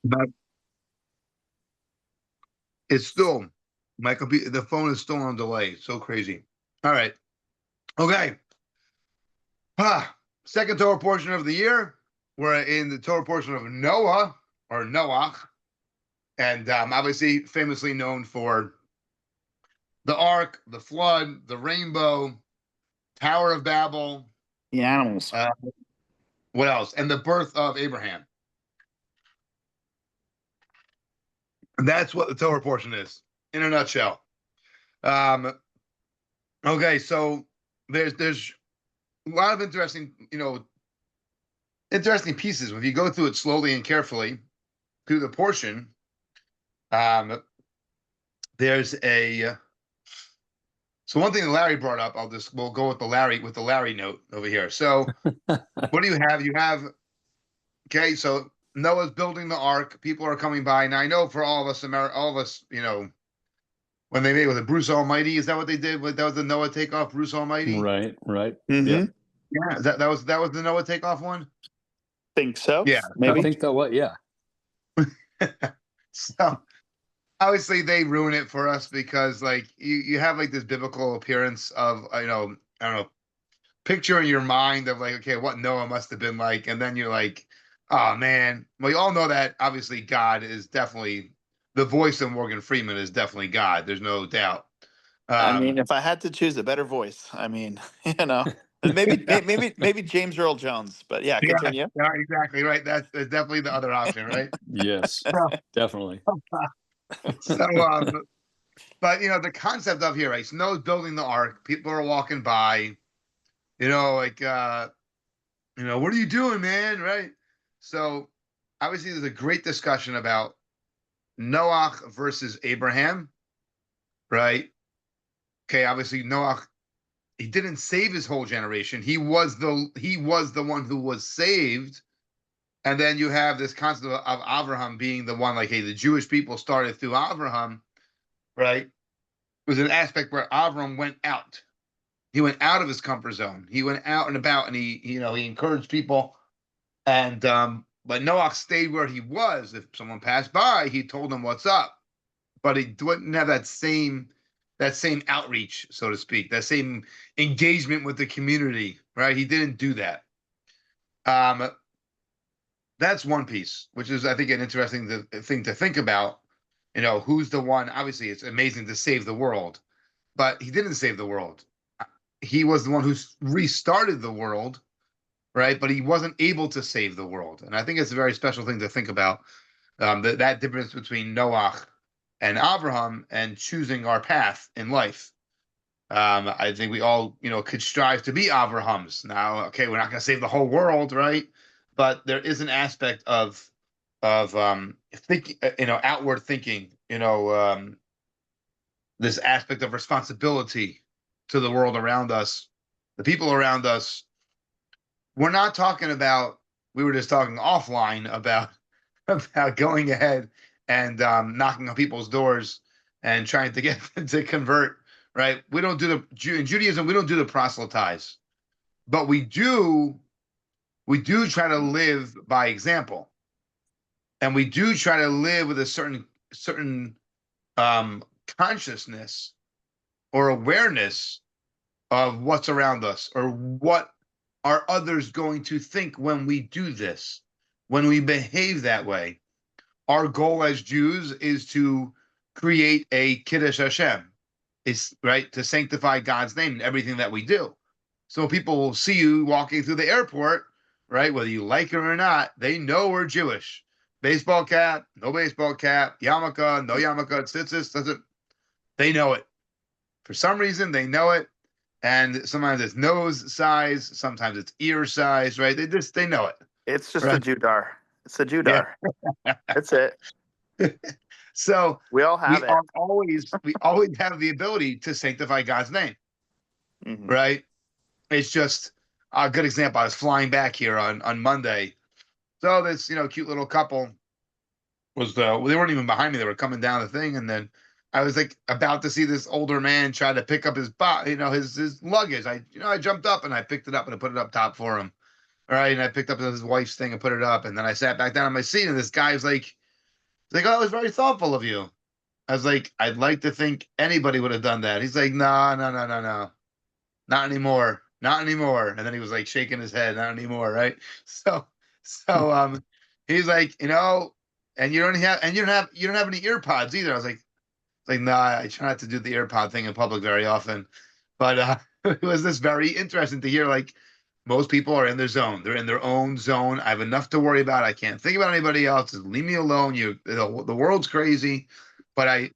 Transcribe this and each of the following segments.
But it's still my computer. The phone is still on delay. So crazy. All right. Okay. Second Torah portion of the year. We're in the Torah portion of Noah or Noach, and obviously famously known for the Ark, the Flood, the Rainbow, Tower of Babel. The animals. What else? And the birth of Abraham. And that's what the Torah portion is in a nutshell. Okay, so there's a lot of interesting pieces. If you go through it slowly and carefully through the portion, there's a so one thing that Larry brought up. We'll go with the Larry note over here. So what do you have? You have okay. So Noah's building the ark. People are coming by. Now I know for all of us, when they made with Bruce Almighty, is that what they did? That was the Noah takeoff, Bruce Almighty. Right. Mm-hmm. Yeah. That was the Noah takeoff one. Think so? Yeah, maybe. I think that what? Yeah. So obviously they ruin it for us because like you have like this biblical appearance of I don't know, picture in your mind of like, okay, what Noah must have been like, and then you're like, oh man. Well, you all know that obviously God is definitely the voice of Morgan Freeman is definitely God. There's no doubt. I mean, if I had to choose a better voice, I mean, maybe James Earl Jones, but yeah, continue. Yeah, exactly right. That's definitely the other option, right? Yes, definitely. So, but the concept of here, right? So Noah's building the ark. People are walking by, like, what are you doing, man? Right? So, obviously, there's a great discussion about Noach versus Abraham, right? Okay, obviously Noach, he didn't save his whole generation. He was the one who was saved. And then you have this concept of Abraham being the one, like, hey, the Jewish people started through Abraham, right? It was an aspect where Abraham went out. He went out of his comfort zone. He went out and about, and he encouraged people. And but Noach stayed where he was. If someone passed by, he told them what's up. But he didn't have that same outreach, so to speak, that same engagement with the community, right? He didn't do that. That's one piece, which is, I think, an interesting thing to think about. Who's the one? Obviously, it's amazing to save the world, but he didn't save the world. He was the one who restarted the world, right? But he wasn't able to save the world. And I think it's a very special thing to think about, that difference between Noach and Abraham and choosing our path in life. I think we all, could strive to be Abrahams. Now, okay, we're not going to save the whole world, right? But there is an aspect of thinking, outward thinking, this aspect of responsibility to the world around us, the people around us. We're not talking about. We were just talking offline about going ahead and knocking on people's doors and trying to get them to convert. Right? We don't do in Judaism. We don't do the proselytize, but we do try to live by example, and we do try to live with a certain consciousness or awareness of what's around us, or what are others going to think when we do this, when we behave that way. Our goal as Jews is to create a Kiddush Hashem, is right, to sanctify God's name in everything that we do. So people will see you walking through the airport, right? Whether you like it or not, they know we're Jewish. Baseball cap, no baseball cap, yarmulke, no yarmulke, tzitzis, doesn't. They know it. For some reason, they know it. And sometimes it's nose size, sometimes it's ear size, right? They know it. It's just a Judar. It's a Judar. Yeah. That's it. So we all have it. We always have the ability to sanctify God's name, right? It's just a good example. I was flying back here on Monday, so this cute little couple was they weren't even behind me. They were coming down the thing, and then I was like about to see this older man try to pick up his his luggage. I jumped up and I picked it up and I put it up top for him. All right, and I picked up his wife's thing and put it up, and then I sat back down on my seat, and this guy's like, He's like, oh, that was very thoughtful of you. I was like, I'd like to think anybody would have done that. He's like, no, no, no, no, no, not anymore, not anymore. And then he was like shaking his head, not anymore, right? So, so he's like, and you don't have any ear pods either. I was like, no, I try not to do the AirPod thing in public very often. But it was this very interesting to hear. Like most people are in their zone; they're in their own zone. I have enough to worry about. I can't think about anybody else. Just leave me alone. The world's crazy, but I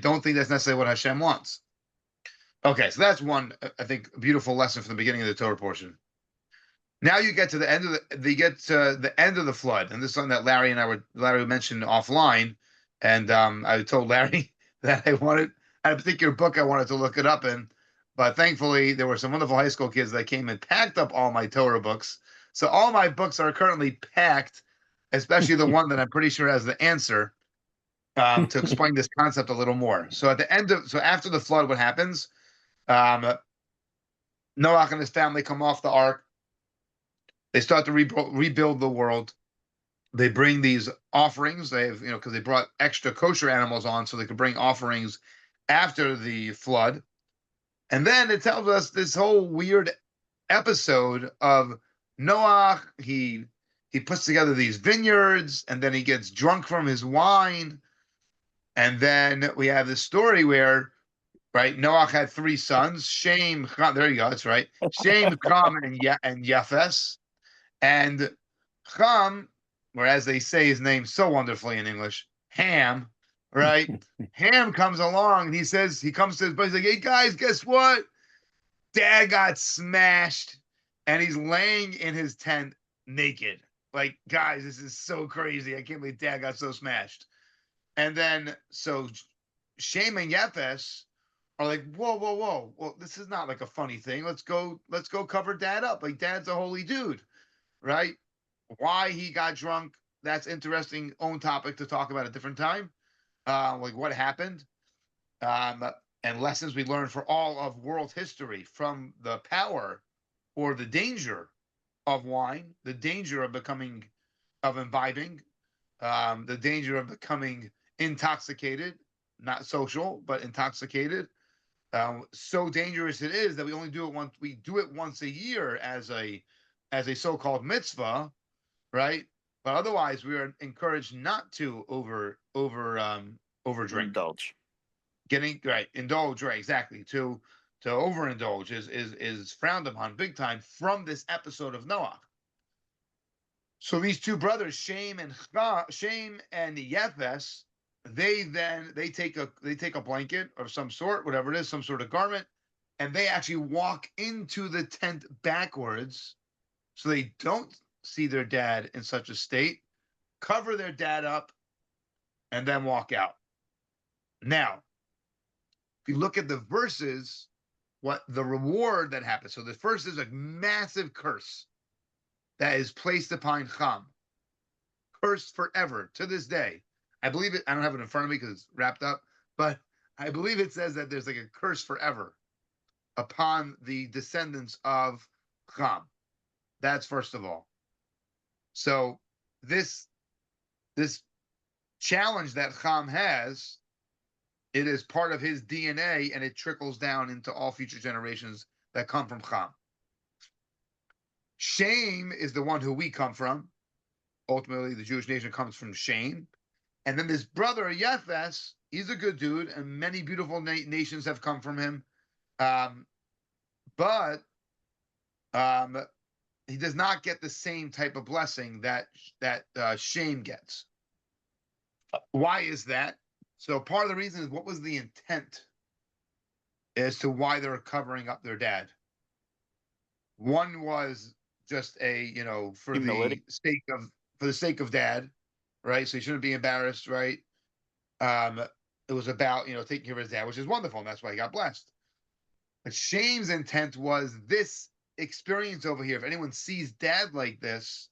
don't think that's necessarily what Hashem wants. Okay, so that's one I think beautiful lesson from the beginning of the Torah portion. Now you get to the end of the end of the flood, and this is something that Larry mentioned offline, and I told Larry that I had a particular book I wanted to look it up in, but thankfully there were some wonderful high school kids that came and packed up all my Torah books, so all my books are currently packed, especially the one that I'm pretty sure has the answer to explain this concept a little more. So after the flood, what happens? Um, Noach and his family come off the ark. They start to rebuild the world. They bring these offerings. They have, because they brought extra kosher animals on so they could bring offerings after the flood. And then it tells us this whole weird episode of Noach. He puts together these vineyards, and then he gets drunk from his wine. And then we have this story where, right, Noach had three sons: Shem, Cham, there you go, that's right, Shem, Cham, and Yafes. And Cham, or as they say his name so wonderfully in English, Ham, right? Ham comes along and he comes to his buddies like, hey guys, guess what? Dad got smashed and he's laying in his tent naked. Like, guys, this is so crazy. I can't believe Dad got so smashed. And then so Shem and Yefes are like, whoa, whoa, whoa. Well, this is not like a funny thing. Let's go cover Dad up. Like, Dad's a holy dude, right? Why he got drunk, that's interesting. Own topic to talk about a different time. Like what happened, um, and lessons we learned for all of world history from the power or the danger of wine, the danger of imbibing, the danger of becoming intoxicated, not social, but intoxicated. So dangerous it is that we only do it once. We do it once a year as a so-called mitzvah, right? But otherwise, we are encouraged not to over drink. Indulge. Getting right, indulge, right? Exactly. To overindulge is frowned upon big time from this episode of Noah. So these two brothers, Shem and Yefes, they take a blanket of some sort, whatever it is, some sort of garment, and they actually walk into the tent backwards, so they don't see their dad in such a state, cover their dad up, and then walk out. Now, if you look at the verses, what the reward that happens. So the first is a massive curse that is placed upon Cham, cursed forever to this day. I believe it. I don't have it in front of me because it's wrapped up, but I believe it says that there's like a curse forever upon the descendants of Cham. That's first of all. So this challenge that Cham has, it is part of his DNA, and it trickles down into all future generations that come from Cham. Shem is the one who we come from. Ultimately, the Jewish nation comes from Shem. And then this brother, Yefes, he's a good dude, and many beautiful nations have come from him. But he does not get the same type of blessing that Shem gets. Why is that? So part of the reason is, what was the intent as to why they're covering up their dad? One was just for Humility. the sake of dad, right? So he shouldn't be embarrassed, right? It was about taking care of his dad, which is wonderful, and that's why he got blessed. But Shem's intent was this experience over here. If anyone sees dad like this,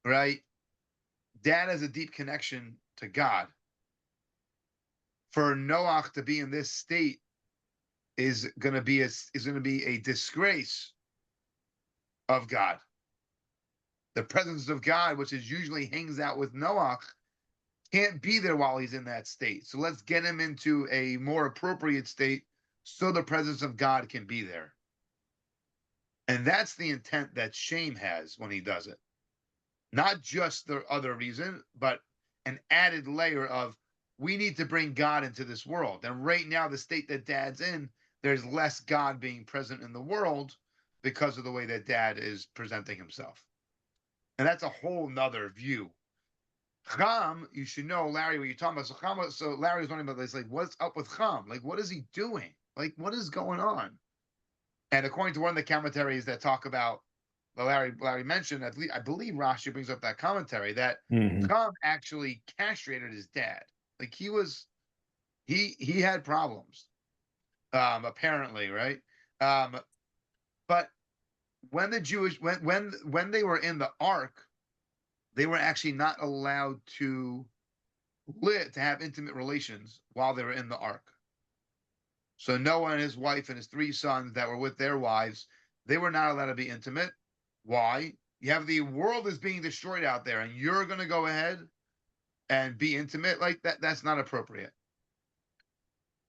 right? Dad has a deep connection to God. For Noach to be in this state is going to be a disgrace of God. The presence of God, which is usually hangs out with Noach, can't be there while he's in that state. So let's get him into a more appropriate state so the presence of God can be there. And that's the intent that Shem has when he does it. Not just the other reason, but an added layer of we need to bring God into this world. And right now, the state that Dad's in, there's less God being present in the world because of the way that Dad is presenting himself. And that's a whole nother view. Cham, you should know, Larry, what you're talking about. So Larry was wondering about this, like, what's up with Cham? Like, what is he doing? Like, what is going on? And according to one of the commentaries that talk about, Larry mentioned, at least I believe Rashi brings up that commentary that Cham actually castrated his dad. Like he had problems, apparently, right? But when the Jewish when they were in the ark, they were actually not allowed to have intimate relations while they were in the ark. So Noah and his wife and his 3 sons that were with their wives, they were not allowed to be intimate. Why? You have the world is being destroyed out there, and you're going to go ahead and be intimate like that. That's not appropriate.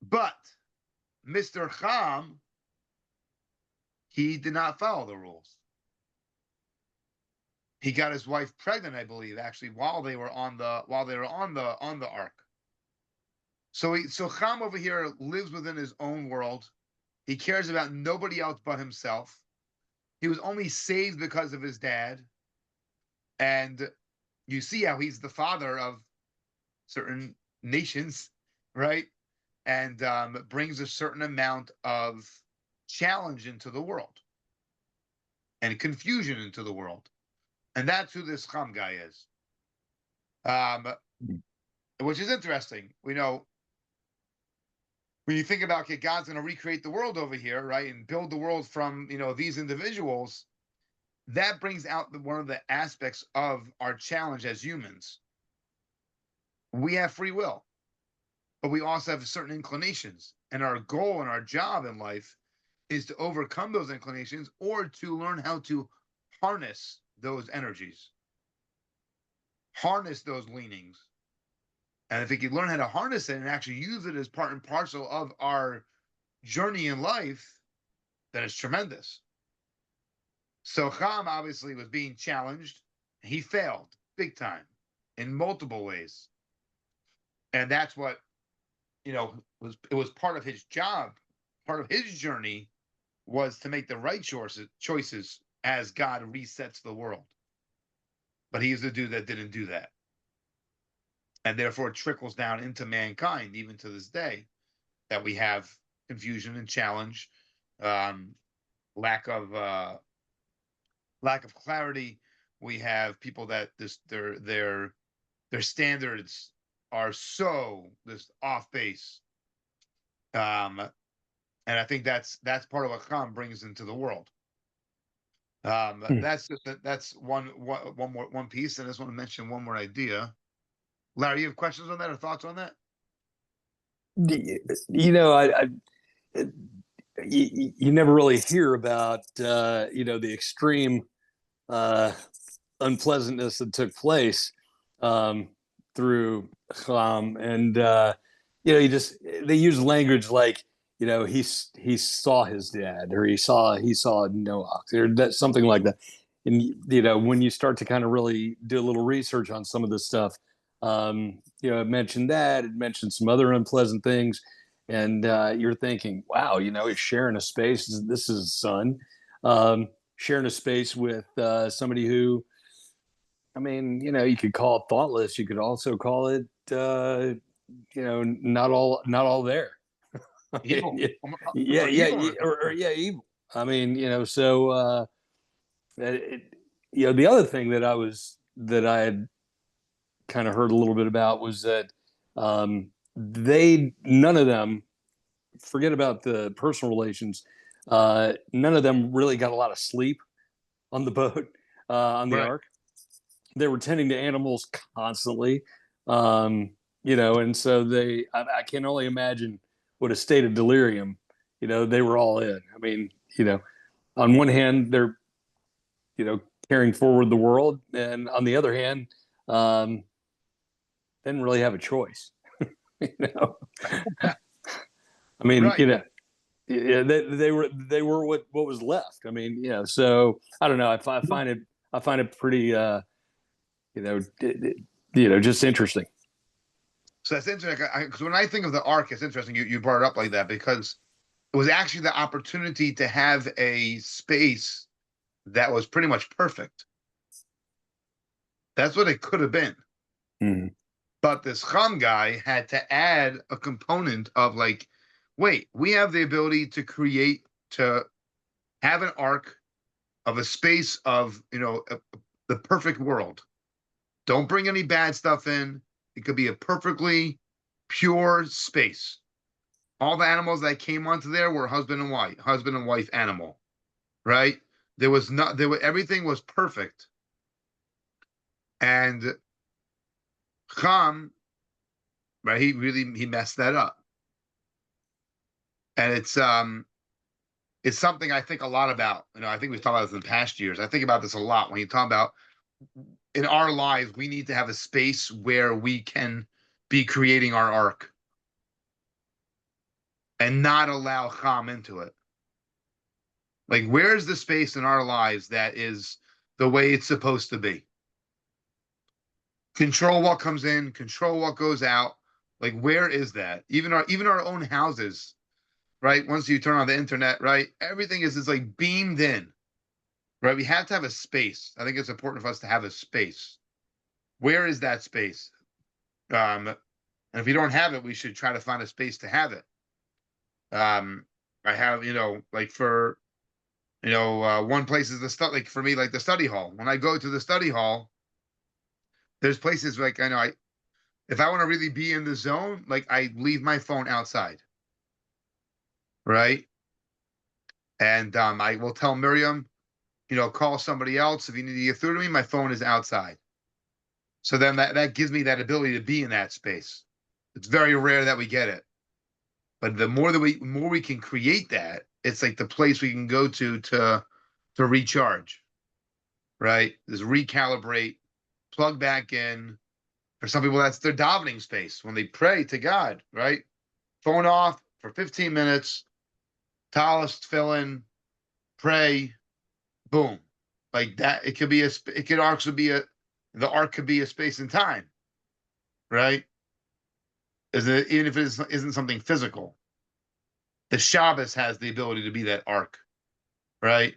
But Mr. Cham, he did not follow the rules. He got his wife pregnant, I believe, actually, while they were on the ark. So Cham over here lives within his own world. He cares about nobody else but himself. He was only saved because of his dad. And you see how he's the father of certain nations, right? And brings a certain amount of challenge into the world and confusion into the world. And that's who this Cham guy is. Which is interesting. We know when you think about, okay, God's going to recreate the world over here, right? And build the world from, these individuals. That brings out one of the aspects of our challenge as humans. We have free will, but we also have certain inclinations. And our goal and our job in life is to overcome those inclinations or to learn how to harness those energies, harness those leanings. And if we can learn how to harness it and actually use it as part and parcel of our journey in life, then it's tremendous. So Cham obviously was being challenged. He failed big time in multiple ways. And that's what, was part of his job, part of his journey was to make the right choices as God resets the world. But he's the dude that didn't do that. And therefore it trickles down into mankind, even to this day, that we have confusion and challenge, lack of clarity. We have people that their standards are so this off base. And I think that's part of what Cham brings into the world. That's one piece, and I just want to mention one more idea. Larry, you have questions on that or thoughts on that? You never really hear about the extreme unpleasantness that took place through Cham, and they use language like he saw his dad, or he saw Noach, or that something like that. And when you start to kind of really do a little research on some of this stuff, it mentioned that, it mentioned some other unpleasant things, and you're thinking, wow, he's sharing a space. This is his son, sharing a space with somebody who, I mean, you could call it thoughtless. You could also call it, not all there. Evil. Yeah, Evil. evil. I mean, so the other thing that I had kind of heard a little bit about was that none of them, forget about the personal relations, none of them really got a lot of sleep on the boat, on the ark. They were tending to animals constantly, and so I can only imagine what a state of delirium, they were all in. I mean, on one hand, they're, carrying forward the world, and on the other hand, didn't really have a choice. You know, I mean, Right. yeah, they were what was left. I mean, so I don't know. I find it pretty, just interesting. So that's interesting because when I think of the ark, it's interesting you brought it up like that because it was actually the opportunity to have a space that was pretty much perfect. That's what it could have been. Mm-hmm. But this Cham guy had to add a component of like, wait, we have the ability to have an ark of a space of, the perfect world. Don't bring any bad stuff in. It could be a perfectly pure space. All the animals that came onto there were husband and wife animal, right? Everything was perfect. And Cham, right, he messed that up. And it's something I think a lot about. I think we've talked about this in the past years. I think about this a lot when you talk about in our lives, we need to have a space where we can be creating our ark and not allow Cham into it. Like, where's the space in our lives that is the way it's supposed to be? Control what comes in, control what goes out. Like, where is that? Even our own houses, right? Once you turn on the internet, right, everything is like beamed in, right? We have to have a space. I think it's important for us to have a space. Where is that space? And if we don't have it, we should try to find a space to have it. I have, like for, one place is like for me, like the study hall. When I go to the study hall, there's places like if I want to really be in the zone, like I leave my phone outside, right? And I will tell Miriam, call somebody else if you need to get through to me. My phone is outside, so then that gives me that ability to be in that space. It's very rare that we get it, but the more we can create that, it's like the place we can go to recharge, right? Is recalibrate, plug back in. For some people, that's their davening space when they pray to God, right? Phone off for 15 minutes, talis, tefillin, pray, boom, like that. It could also be the ark could be a space and time, right? Is it even if it isn't something physical? The Shabbos has the ability to be that ark, right?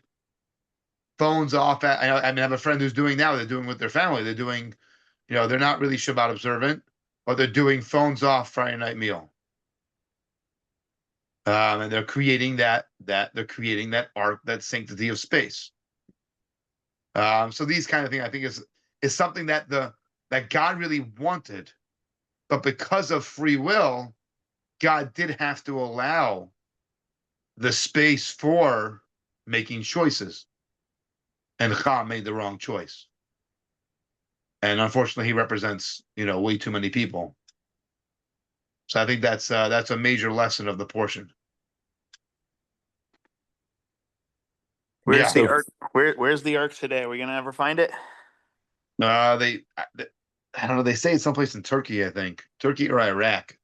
Phones off. I mean, I have a friend who's doing now. They're doing with their family. They're doing, they're not really Shabbat observant, but they're doing phones off Friday night meal. And they're creating that ark, that sanctity of space. So these kind of things, I think, is something that God really wanted, but because of free will, God did have to allow the space for making choices, and Cham made the wrong choice, and unfortunately, he represents way too many people. So I think that's a major lesson of the portion. Where's the ark? Where's the ark today? Are we gonna ever find it? They I don't know. They say it's someplace in Turkey, I think, Turkey or Iraq.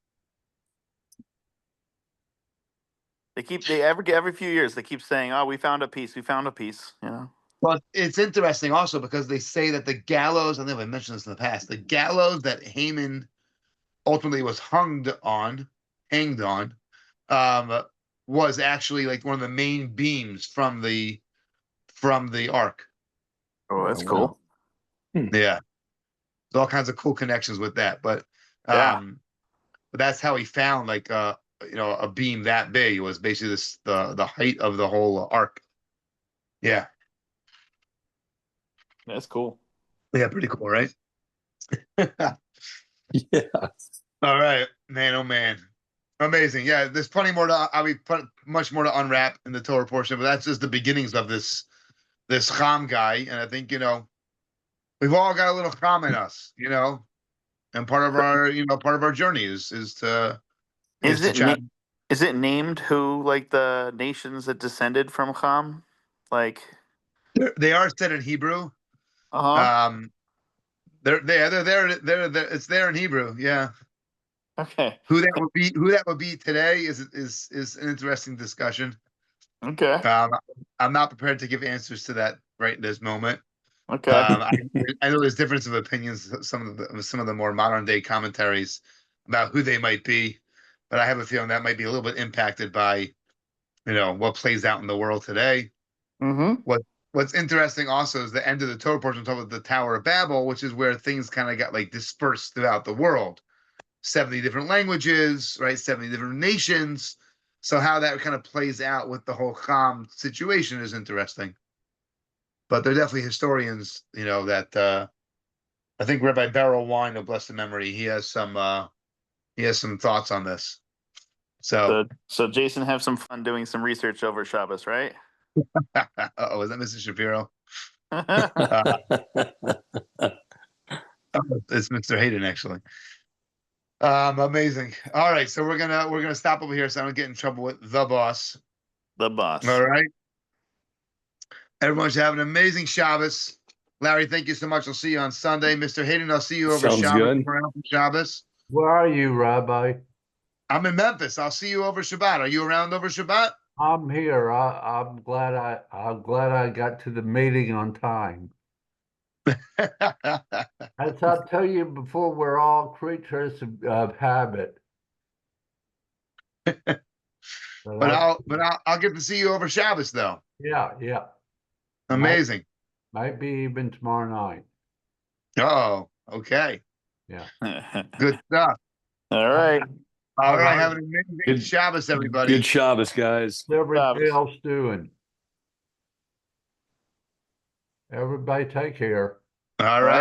Every few years they keep saying, "Oh, we found a piece. We found a piece." But it's interesting also because they say that the gallows, I think I mentioned this in the past, the gallows that Haman ultimately was hanged on, um, was actually like one of the main beams from the ark. Oh, that's wow. cool. Yeah, there's all kinds of cool connections with that. But Yeah. but that's how he found like a beam that big. It was basically the height of the whole ark. Yeah, That's cool. yeah, pretty cool, right? Yeah. All right, man. Oh man, amazing. Yeah, there's plenty more to. I mean, much more to unwrap in the Torah portion, but that's just the beginnings of this Cham guy, and I think we've all got a little Cham in us, and part of our journey is to Is it chat. is it named who, like, the nations that descended from Ham? Like, They are said in Hebrew. uh huh. Um, They're there. They're there. It's there in Hebrew. Yeah. Okay. Who that would be today is an interesting discussion. Okay. I'm not prepared to give answers to that right this moment. Okay. I know there's difference of opinions. Some of the more modern day commentaries about who they might be, but I have a feeling that might be a little bit impacted by what plays out in the world today. Mm-hmm. What's interesting also is the end of the Torah portion talking about the Tower of Babel, which is where things kind of got like dispersed throughout the world. 70 different languages, right? 70 different nations. So how that kind of plays out with the whole Cham situation is interesting. But they're definitely historians, that I think Rabbi Beryl Wine of blessed memory, he has some thoughts on this. So Jason, have some fun doing some research over Shabbos, right? Oh, is that Mr. Shapiro? It's Mr. Hayden, actually. Amazing. All right, so we're gonna stop over here so I don't get in trouble with the boss. The boss. All right. Everyone should have an amazing Shabbos. Larry, thank you so much. I'll see you on Sunday. Mr. Hayden, I'll see you over Sounds Shabbos. good. Around for Shabbos. Where are you, Rabbi? I'm in Memphis. I'll see you over Shabbat. Are you around over Shabbat? I'm here. I'm glad I got to the meeting on time. As I tell you before, we're all creatures of habit. But I'll get to see you over Shabbos though. Yeah. Amazing. Might be even tomorrow night. Oh, okay. Yeah. Good stuff. All right. All right. Have an amazing Good- Shabbos, everybody. Good Shabbos, guys. What's everybody Shabbos. else doing? Everybody take care. All right.